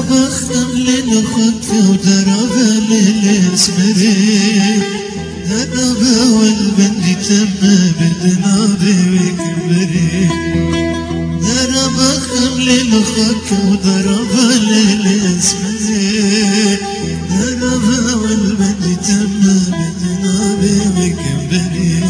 درب خمل الخط ودرب للاسمري درب والبند تم بدنابي وكبري درب خمل الخط ودرب للاسمري درب والبند تم بدنابي وكبري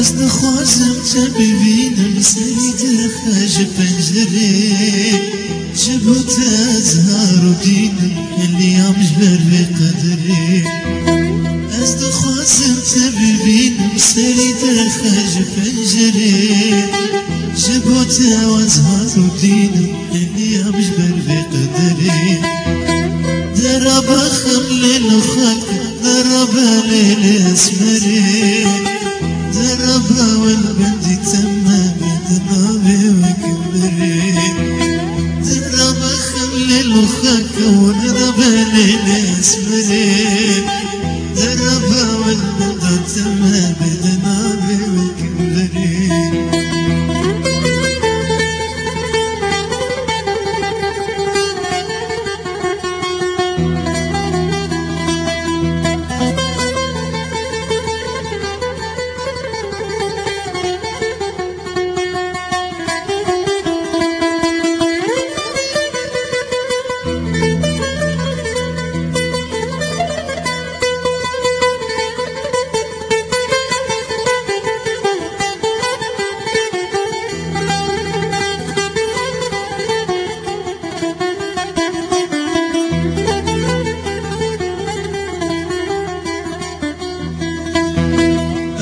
از دخوازم تا ببینم سرید خج پنجره جبوت ازهار و دینم اليوم جبر بقدري از دخوازم تا ببینم سرید خج پنجره جبوت ازهار و دینم اليوم جبر بقدري درب خمل الخلق درب للاسمري درب والبند تم بدنابي وكبري درب خمل الخك ودرب للاسمري درب والبند تم بدنابي وكبري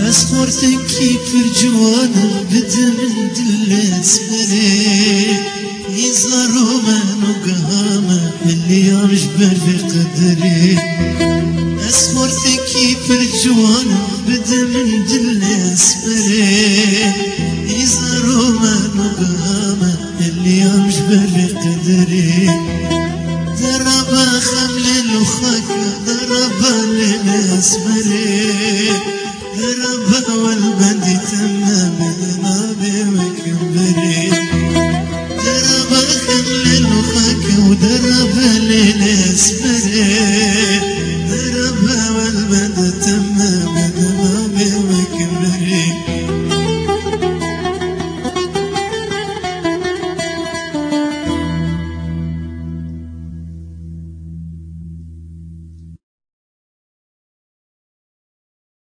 أصفرتك كيف جوانا بدا من دل اسمري يزارو ما نقهامة اليوم جبر بقدري أصفرتك كيف جوانا بدا من دل اسمري يزارو ما نقهامة اليوم جبر بقدري درب خمل الخك درب للاسمري درب والبند تم بدنابي وكبري درب خمل الخك ودرب للاسمري